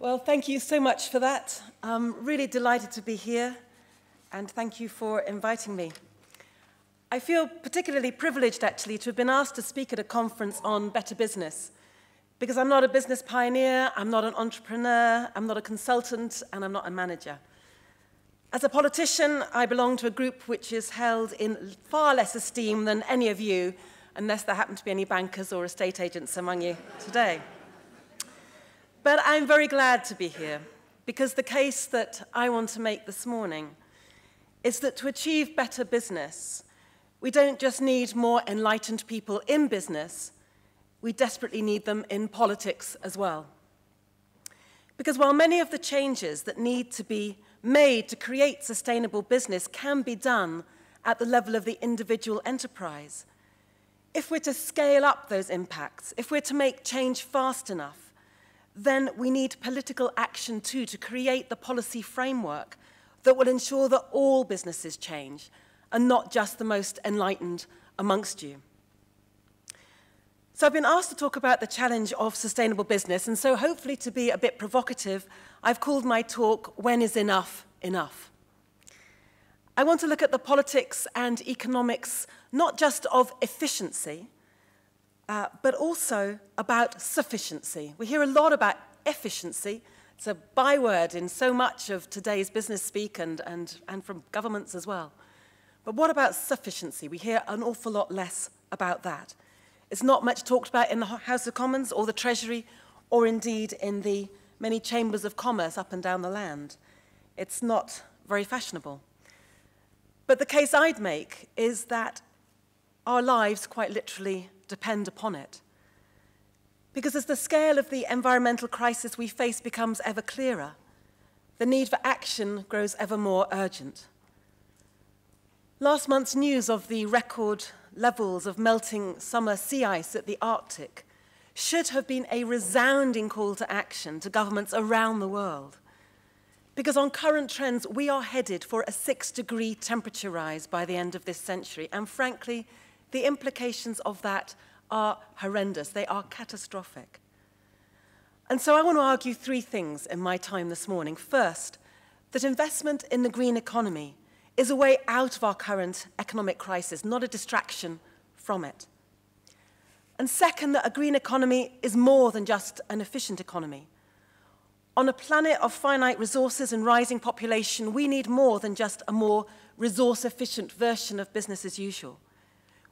Well, thank you so much for that. I'm really delighted to be here, and thank you for inviting me. I feel particularly privileged, actually, to have been asked to speak at a conference on better business, because I'm not a business pioneer, I'm not an entrepreneur, I'm not a consultant, and I'm not a manager. As a politician, I belong to a group which is held in far less esteem than any of you, unless there happen to be any bankers or estate agents among you today. But I'm very glad to be here, because the case that I want to make this morning is that to achieve better business, we don't just need more enlightened people in business, we desperately need them in politics as well. Because while many of the changes that need to be made to create sustainable business can be done at the level of the individual enterprise, if we're to scale up those impacts, if we're to make change fast enough, then we need political action too to create the policy framework that will ensure that all businesses change and not just the most enlightened amongst you. So I've been asked to talk about the challenge of sustainable business, and so hopefully to be a bit provocative, I've called my talk, When is Enough Enough? I want to look at the politics and economics not just of efficiency, but also about sufficiency. We hear a lot about efficiency. It's a byword in so much of today's business speak and from governments as well. But what about sufficiency? We hear an awful lot less about that. It's not much talked about in the House of Commons or the Treasury, or indeed in the many chambers of commerce up and down the land. It's not very fashionable. But the case I'd make is that our lives quite literally depend upon it. Because as the scale of the environmental crisis we face becomes ever clearer, the need for action grows ever more urgent. Last month's news of the record levels of melting summer sea ice at the Arctic should have been a resounding call to action to governments around the world. Because on current trends, we are headed for a 6-degree temperature rise by the end of this century, and frankly, the implications of that are horrendous. They are catastrophic. And so I want to argue three things in my time this morning. First, that investment in the green economy is a way out of our current economic crisis, not a distraction from it. And second, that a green economy is more than just an efficient economy. On a planet of finite resources and rising population, we need more than just a more resource-efficient version of business as usual.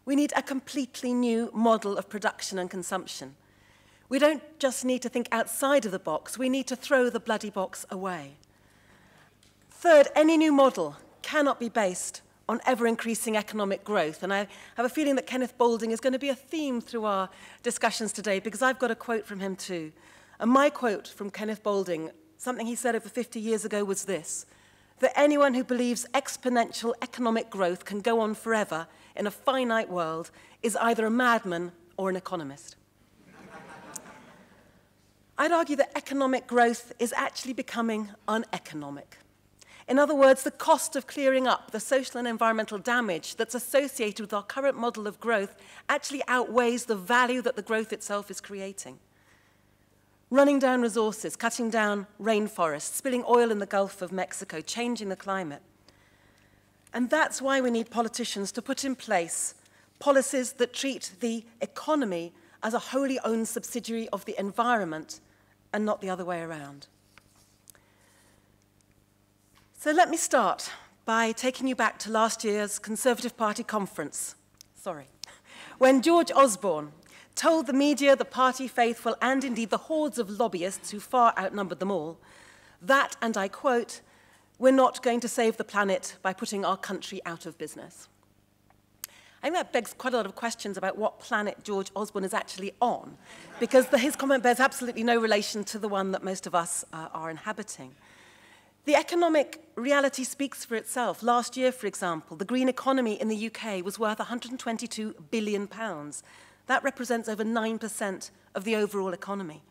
We need a completely new model of production and consumption. We don't just need to think outside of the box, we need to throw the bloody box away. Third, any new model cannot be based on ever-increasing economic growth. And I have a feeling that Kenneth Boulding is going to be a theme through our discussions today, because I've got a quote from him too. And my quote from Kenneth Boulding, something he said over 50 years ago, was this: that anyone who believes exponential economic growth can go on forever in a finite world is either a madman or an economist. I'd argue that economic growth is actually becoming uneconomic. In other words, the cost of clearing up the social and environmental damage that's associated with our current model of growth actually outweighs the value that the growth itself is creating. Running down resources, cutting down rainforests, spilling oil in the Gulf of Mexico, changing the climate. And that's why we need politicians to put in place policies that treat the economy as a wholly owned subsidiary of the environment and not the other way around. So let me start by taking you back to last year's Conservative Party conference. When George Osborne told the media, the party faithful, and indeed the hordes of lobbyists who far outnumbered them all, that, and I quote, "We're not going to save the planet by putting our country out of business." I think that begs quite a lot of questions about what planet George Osborne is actually on, because his comment bears absolutely no relation to the one that most of us are inhabiting. The economic reality speaks for itself. Last year, for example, the green economy in the UK was worth £122 billion. That represents over 9% of the overall economy.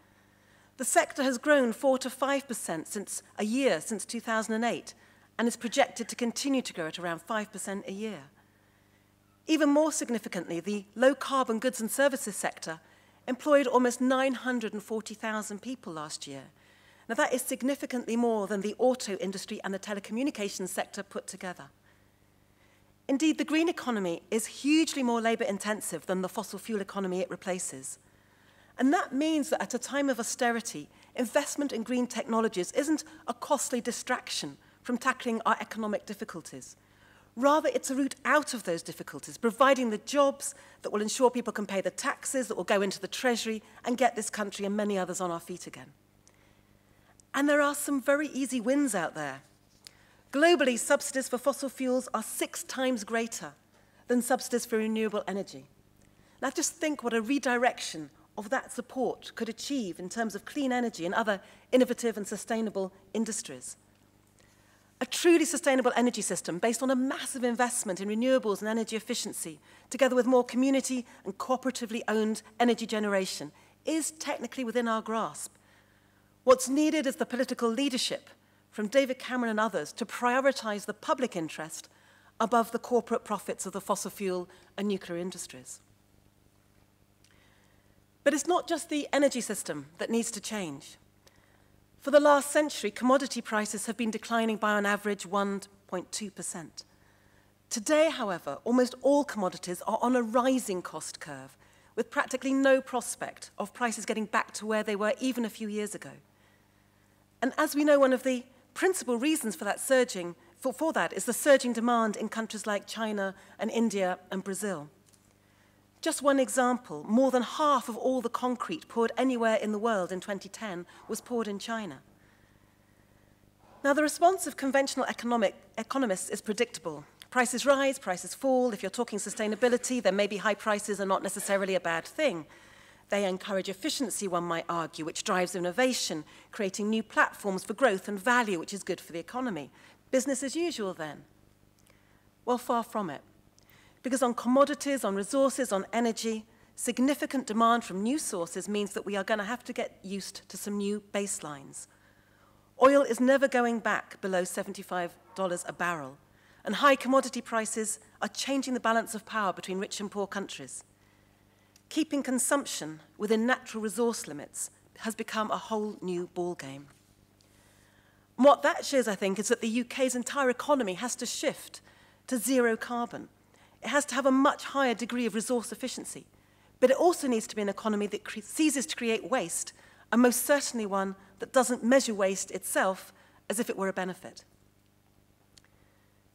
The sector has grown 4 to 5% since 2008, and is projected to continue to grow at around 5% a year. Even more significantly, the low-carbon goods and services sector employed almost 940,000 people last year. Now, that is significantly more than the auto industry and the telecommunications sector put together. Indeed, the green economy is hugely more labour-intensive than the fossil fuel economy it replaces. And that means that at a time of austerity, investment in green technologies isn't a costly distraction from tackling our economic difficulties. Rather, it's a route out of those difficulties, providing the jobs that will ensure people can pay the taxes that will go into the Treasury and get this country and many others on our feet again. And there are some very easy wins out there. Globally, subsidies for fossil fuels are 6 times greater than subsidies for renewable energy. Now, just think what a redirection of that support could achieve in terms of clean energy and other innovative and sustainable industries. A truly sustainable energy system based on a massive investment in renewables and energy efficiency, together with more community and cooperatively owned energy generation, is technically within our grasp. What's needed is the political leadership from David Cameron and others to prioritise the public interest above the corporate profits of the fossil fuel and nuclear industries. But it's not just the energy system that needs to change. For the last century, commodity prices have been declining by on average 1.2%. Today, however, almost all commodities are on a rising cost curve, with practically no prospect of prices getting back to where they were even a few years ago. And as we know, one of the principal reasons for that surging, for that is the surging demand in countries like China and India and Brazil. Just one example, more than half of all the concrete poured anywhere in the world in 2010 was poured in China. Now, the response of conventional economists is predictable. Prices rise, prices fall. If you're talking sustainability, then maybe high prices are not necessarily a bad thing. They encourage efficiency, one might argue, which drives innovation, creating new platforms for growth and value, which is good for the economy. Business as usual, then? Well, far from it. Because on commodities, on resources, on energy, significant demand from new sources means that we are going to have to get used to some new baselines. Oil is never going back below $75 a barrel, and high commodity prices are changing the balance of power between rich and poor countries. Keeping consumption within natural resource limits has become a whole new ballgame. And what that shows, I think, is that the UK's entire economy has to shift to zero carbon. It has to have a much higher degree of resource efficiency, but it also needs to be an economy that ceases to create waste, and most certainly one that doesn't measure waste itself as if it were a benefit.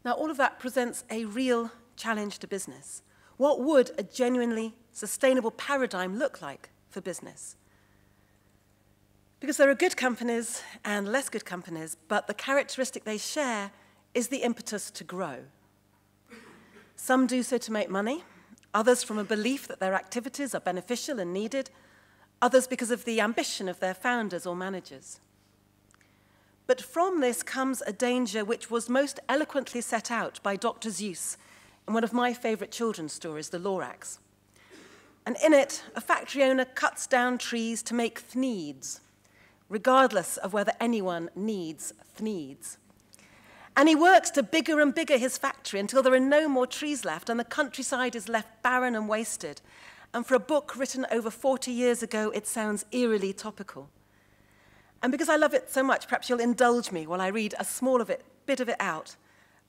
Now, all of that presents a real challenge to business. What would a genuinely sustainable paradigm look like for business? Because there are good companies and less good companies, but the characteristic they share is the impetus to grow. Some do so to make money, others from a belief that their activities are beneficial and needed, others because of the ambition of their founders or managers. But from this comes a danger which was most eloquently set out by Dr. Seuss in one of my favourite children's stories, The Lorax. And in it, a factory owner cuts down trees to make thneeds, regardless of whether anyone needs thneeds. And he works to bigger and bigger his factory until there are no more trees left and the countryside is left barren and wasted. And for a book written over 40 years ago, it sounds eerily topical. And because I love it so much, perhaps you'll indulge me while I read a small bit of it out,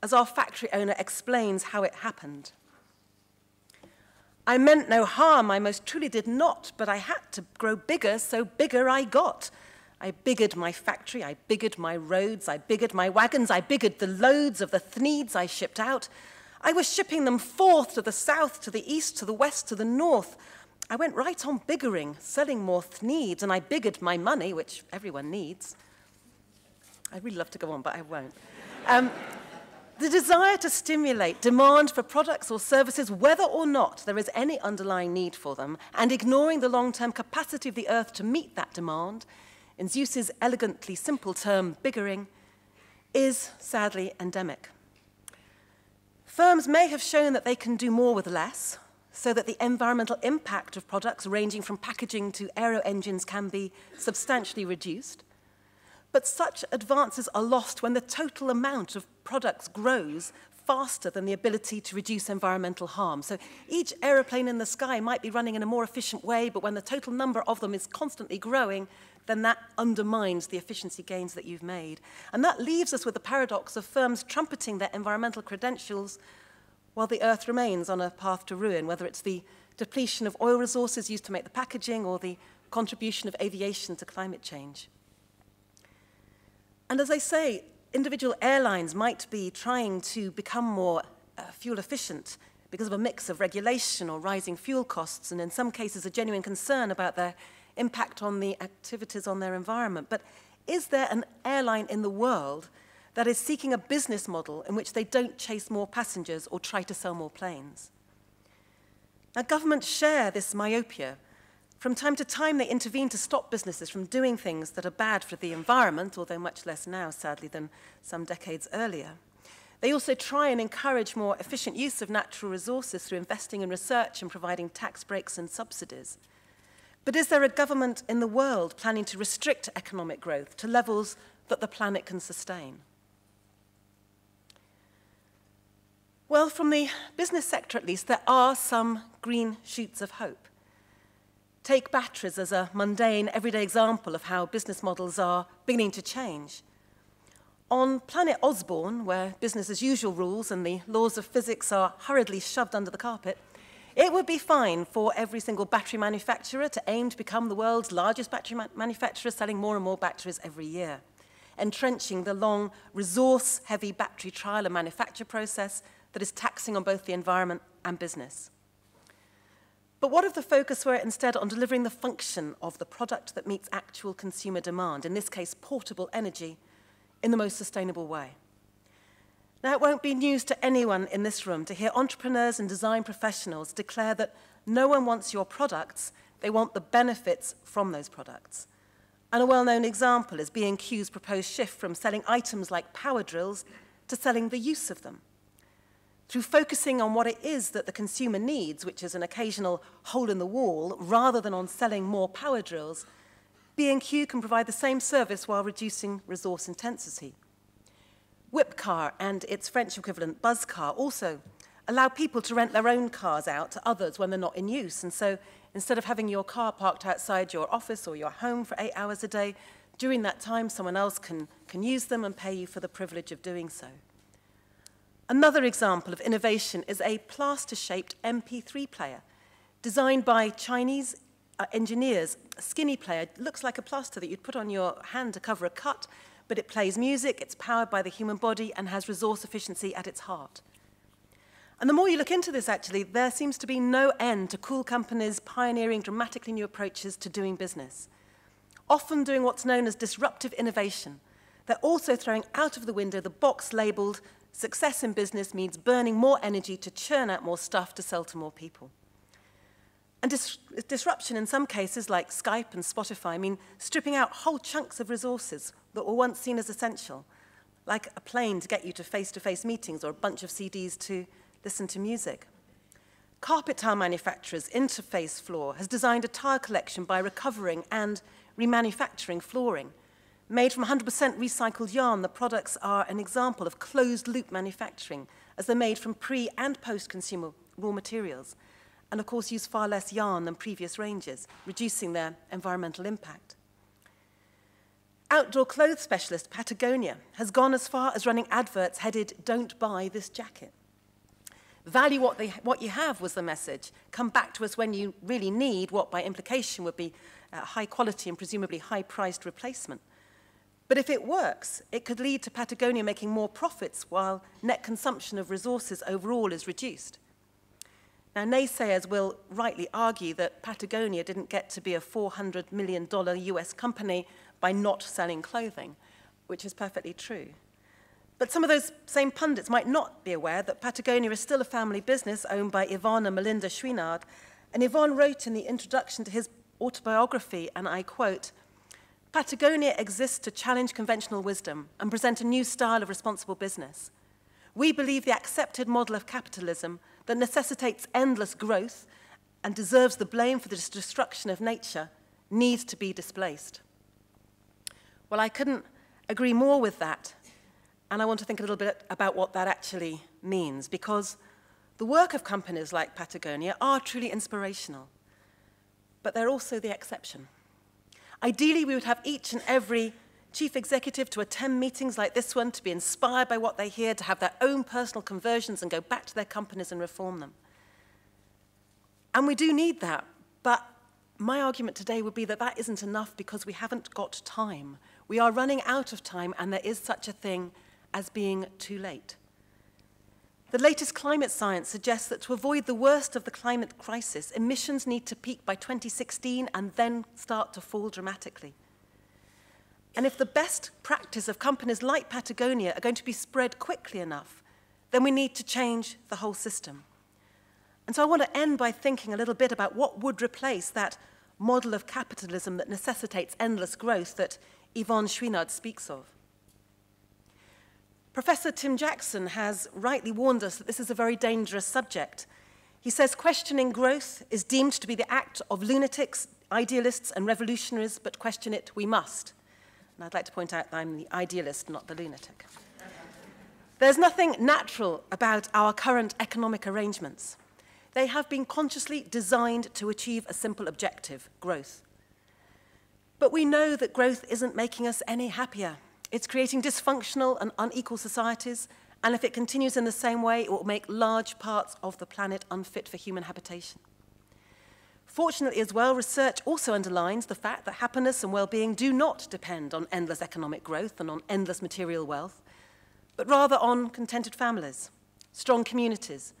as our factory owner explains how it happened. I meant no harm, I most truly did not, but I had to grow bigger, so bigger I got. I biggered my factory, I biggered my roads, I biggered my wagons, I biggered the loads of the thneeds I shipped out. I was shipping them forth to the south, to the east, to the west, to the north. I went right on biggering, selling more thneeds, and I biggered my money, which everyone needs. I'd really love to go on, but I won't. The desire to stimulate demand for products or services, whether or not there is any underlying need for them, and ignoring the long-term capacity of the earth to meet that demand, in Seuss's elegantly simple term, biggering, is sadly endemic. Firms may have shown that they can do more with less, so that the environmental impact of products ranging from packaging to aero engines can be substantially reduced. But such advances are lost when the total amount of products grows faster than the ability to reduce environmental harm. So each aeroplane in the sky might be running in a more efficient way, but when the total number of them is constantly growing, then that undermines the efficiency gains that you've made. And that leaves us with the paradox of firms trumpeting their environmental credentials while the Earth remains on a path to ruin, whether it's the depletion of oil resources used to make the packaging or the contribution of aviation to climate change. And as I say, individual airlines might be trying to become more fuel efficient because of a mix of regulation or rising fuel costs, and in some cases a genuine concern about their impact on the activities on their environment. But is there an airline in the world that is seeking a business model in which they don't chase more passengers or try to sell more planes? Now, governments share this myopia. From time to time, they intervene to stop businesses from doing things that are bad for the environment, although much less now, sadly, than some decades earlier. They also try and encourage more efficient use of natural resources through investing in research and providing tax breaks and subsidies. But is there a government in the world planning to restrict economic growth to levels that the planet can sustain? Well, from the business sector at least, there are some green shoots of hope. Take batteries as a mundane, everyday example of how business models are beginning to change. On planet Osborne, where business as usual rules and the laws of physics are hurriedly shoved under the carpet, it would be fine for every single battery manufacturer to aim to become the world's largest battery manufacturer, selling more and more batteries every year, entrenching the long, resource-heavy battery trial and manufacture process that is taxing on both the environment and business. But what if the focus were instead on delivering the function of the product that meets actual consumer demand, in this case, portable energy, in the most sustainable way? Now, it won't be news to anyone in this room to hear entrepreneurs and design professionals declare that no one wants your products, they want the benefits from those products. And a well-known example is B&Q's proposed shift from selling items like power drills to selling the use of them. Through focusing on what it is that the consumer needs, which is an occasional hole in the wall, rather than on selling more power drills, B&Q can provide the same service while reducing resource intensity. Whipcar and its French equivalent Buzzcar also allow people to rent their own cars out to others when they're not in use. And so instead of having your car parked outside your office or your home for 8 hours a day, during that time someone else can use them and pay you for the privilege of doing so. Another example of innovation is a plaster-shaped MP3 player designed by Chinese engineers. A skinny player, it looks like a plaster that you'd put on your hand to cover a cut, but it plays music, it's powered by the human body, and has resource efficiency at its heart. And the more you look into this, actually, there seems to be no end to cool companies pioneering dramatically new approaches to doing business, often doing what's known as disruptive innovation. They're also throwing out of the window the box labeled success in business means burning more energy to churn out more stuff to sell to more people. And disruption in some cases, like Skype and Spotify, mean stripping out whole chunks of resources that were once seen as essential, like a plane to get you to face-to-face meetings or a bunch of CDs to listen to music. Carpet tile manufacturers Interface Floor has designed a tile collection by recovering and remanufacturing flooring. Made from 100% recycled yarn, the products are an example of closed-loop manufacturing, as they're made from pre- and post-consumer raw materials, and of course use far less yarn than previous ranges, reducing their environmental impact. Outdoor clothes specialist Patagonia has gone as far as running adverts headed, "Don't buy this jacket." Value what you have was the message. Come back to us when you really need what by implication would be a high quality and presumably high-priced replacement. But if it works, it could lead to Patagonia making more profits while net consumption of resources overall is reduced. Now, naysayers will rightly argue that Patagonia didn't get to be a $400 million US company by not selling clothing, which is perfectly true. But some of those same pundits might not be aware that Patagonia is still a family business owned by Yvonne and Melinda Chouinard, and Yvonne wrote in the introduction to his autobiography, and I quote, "Patagonia exists to challenge conventional wisdom and present a new style of responsible business. We believe the accepted model of capitalism that necessitates endless growth and deserves the blame for the destruction of nature needs to be displaced." Well, I couldn't agree more with that, and I want to think a little bit about what that actually means, because the work of companies like Patagonia are truly inspirational, but they're also the exception. Ideally, we would have each and every chief executive to attend meetings like this one, to be inspired by what they hear, to have their own personal conversions and go back to their companies and reform them. And we do need that, but my argument today would be that that isn't enough because we haven't got time. We are running out of time, and there is such a thing as being too late. The latest climate science suggests that to avoid the worst of the climate crisis, emissions need to peak by 2016 and then start to fall dramatically. And if the best practice of companies like Patagonia are going to be spread quickly enough, then we need to change the whole system. And so I want to end by thinking a little bit about what would replace that model of capitalism that necessitates endless growth that Yvonne Chouinard speaks of. Professor Tim Jackson has rightly warned us that this is a very dangerous subject. He says questioning growth is deemed to be the act of lunatics, idealists, and revolutionaries, but question it we must. And I'd like to point out that I'm the idealist, not the lunatic. There's nothing natural about our current economic arrangements. They have been consciously designed to achieve a simple objective, growth. But we know that growth isn't making us any happier. It's creating dysfunctional and unequal societies, and if it continues in the same way, it will make large parts of the planet unfit for human habitation. Fortunately as well, research also underlines the fact that happiness and well-being do not depend on endless economic growth and on endless material wealth, but rather on contented families, strong communities,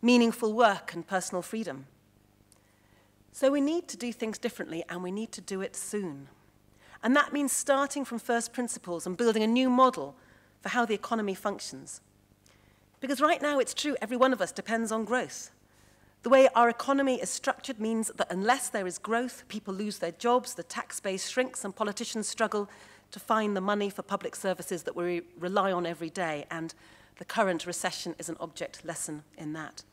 meaningful work and personal freedom. So we need to do things differently, and we need to do it soon. And that means starting from first principles and building a new model for how the economy functions. Because right now it's true, every one of us depends on growth. The way our economy is structured means that unless there is growth, people lose their jobs, the tax base shrinks, and politicians struggle to find the money for public services that we rely on every day, and the current recession is an object lesson in that.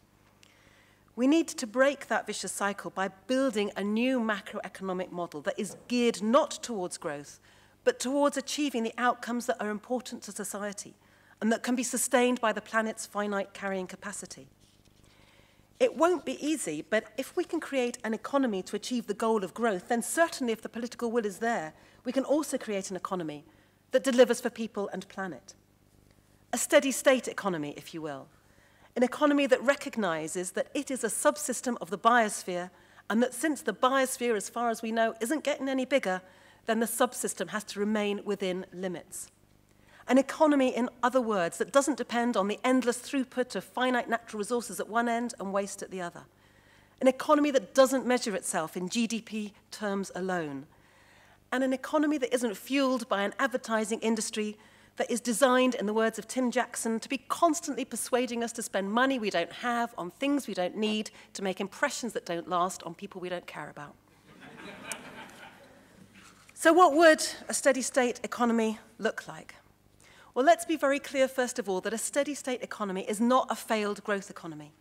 We need to break that vicious cycle by building a new macroeconomic model that is geared not towards growth, but towards achieving the outcomes that are important to society and that can be sustained by the planet's finite carrying capacity. It won't be easy, but if we can create an economy to achieve the goal of growth, then certainly if the political will is there, we can also create an economy that delivers for people and planet. A steady state economy, if you will. An economy that recognizes that it is a subsystem of the biosphere, and that since the biosphere, as far as we know, isn't getting any bigger, then the subsystem has to remain within limits. An economy, in other words, that doesn't depend on the endless throughput of finite natural resources at one end and waste at the other. An economy that doesn't measure itself in GDP terms alone. And an economy that isn't fueled by an advertising industry that is designed, in the words of Tim Jackson, to be constantly persuading us to spend money we don't have on things we don't need, to make impressions that don't last on people we don't care about. So what would a steady state economy look like? Well, let's be very clear, first of all, that a steady state economy is not a failed growth economy.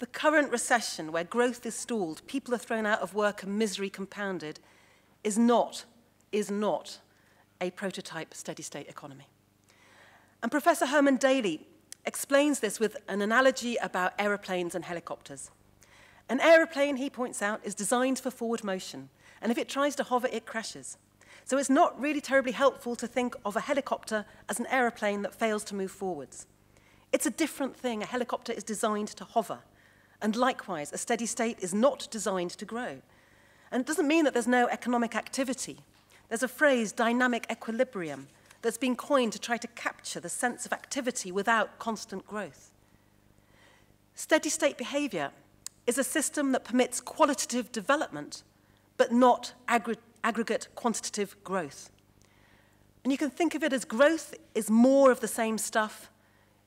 The current recession, where growth is stalled, people are thrown out of work and misery compounded, is not a prototype steady state economy. And Professor Herman Daly explains this with an analogy about aeroplanes and helicopters. An aeroplane, he points out, is designed for forward motion, and if it tries to hover, it crashes. So it's not really terribly helpful to think of a helicopter as an aeroplane that fails to move forwards. It's a different thing. A helicopter is designed to hover, and likewise, a steady state is not designed to grow. And it doesn't mean that there's no economic activity. There's a phrase, dynamic equilibrium, that's been coined to try to capture the sense of activity without constant growth. Steady state behavior is a system that permits qualitative development, but not aggregate quantitative growth. And you can think of it as growth is more of the same stuff,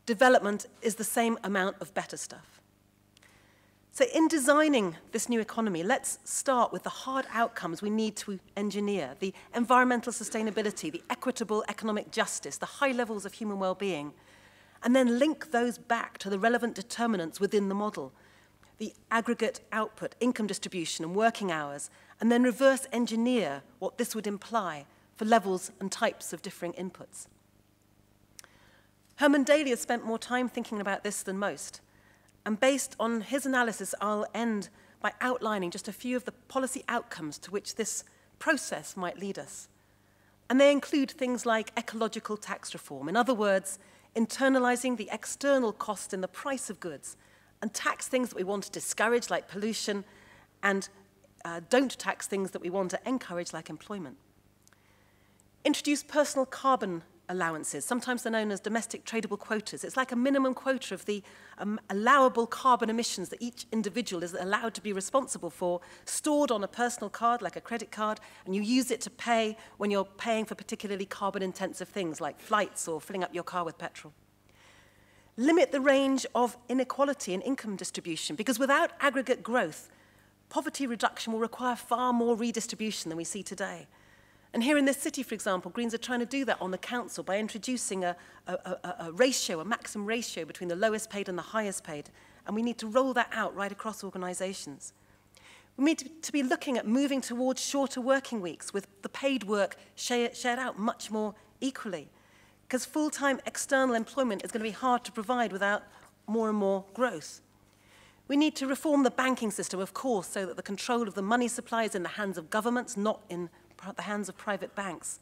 development is the same amount of better stuff. So in designing this new economy, let's start with the hard outcomes we need to engineer, the environmental sustainability, the equitable economic justice, the high levels of human well-being, and then link those back to the relevant determinants within the model, the aggregate output, income distribution, and working hours, and then reverse engineer what this would imply for levels and types of differing inputs. Herman Daly has spent more time thinking about this than most. And based on his analysis, I'll end by outlining just a few of the policy outcomes to which this process might lead us. And they include things like ecological tax reform. In other words, internalizing the external cost in the price of goods and tax things that we want to discourage, like pollution, and don't tax things that we want to encourage, like employment. Introduce personal carbon allowances. Sometimes they're known as domestic tradable quotas. It's like a minimum quota of the allowable carbon emissions that each individual is allowed to be responsible for, stored on a personal card, like a credit card, and you use it to pay when you're paying for particularly carbon-intensive things like flights or filling up your car with petrol. Limit the range of inequality in income distribution, because without aggregate growth, poverty reduction will require far more redistribution than we see today. And here in this city, for example, Greens are trying to do that on the council by introducing a ratio, a maximum ratio between the lowest paid and the highest paid. And we need to roll that out right across organisations. We need to be looking at moving towards shorter working weeks with the paid work shared out much more equally. Because full-time external employment is going to be hard to provide without more and more growth. We need to reform the banking system, of course, so that the control of the money supply is in the hands of governments, not in the hands of private banks.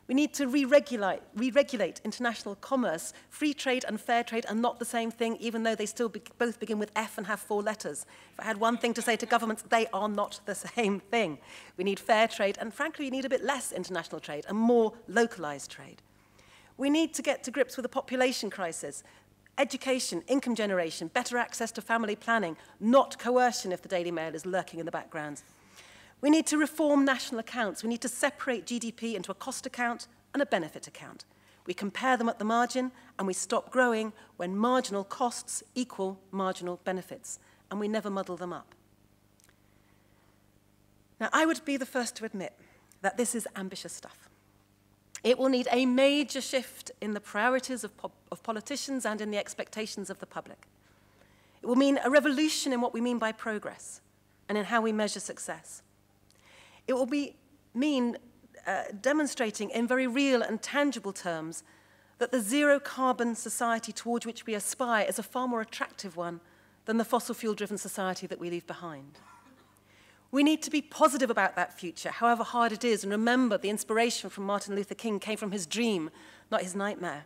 We need to re-regulate international commerce. Free trade and fair trade are not the same thing, even though they still both begin with F and have 4 letters. If I had one thing to say to governments, they are not the same thing. We need fair trade, and frankly, we need a bit less international trade and more localized trade. We need to get to grips with the population crisis. Education, income generation, better access to family planning, not coercion if the Daily Mail is lurking in the background. We need to reform national accounts. We need to separate GDP into a cost account and a benefit account. We compare them at the margin, and we stop growing when marginal costs equal marginal benefits, and we never muddle them up. Now, I would be the first to admit that this is ambitious stuff. It will need a major shift in the priorities of politicians and in the expectations of the public. It will mean a revolution in what we mean by progress and in how we measure success. It will mean demonstrating in very real and tangible terms that the zero-carbon society towards which we aspire is a far more attractive one than the fossil fuel-driven society that we leave behind. We need to be positive about that future, however hard it is, and remember the inspiration from Martin Luther King came from his dream, not his nightmare.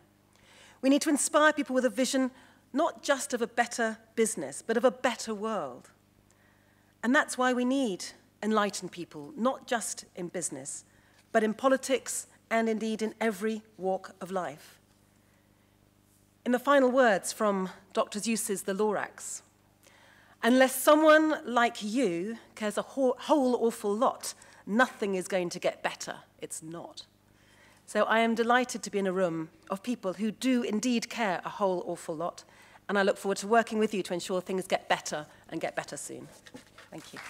We need to inspire people with a vision not just of a better business, but of a better world. And that's why we need enlightened people, not just in business, but in politics and indeed in every walk of life. In the final words from Dr. Seuss's The Lorax, unless someone like you cares a whole awful lot, nothing is going to get better. It's not. So I am delighted to be in a room of people who do indeed care a whole awful lot, and I look forward to working with you to ensure things get better and get better soon. Thank you.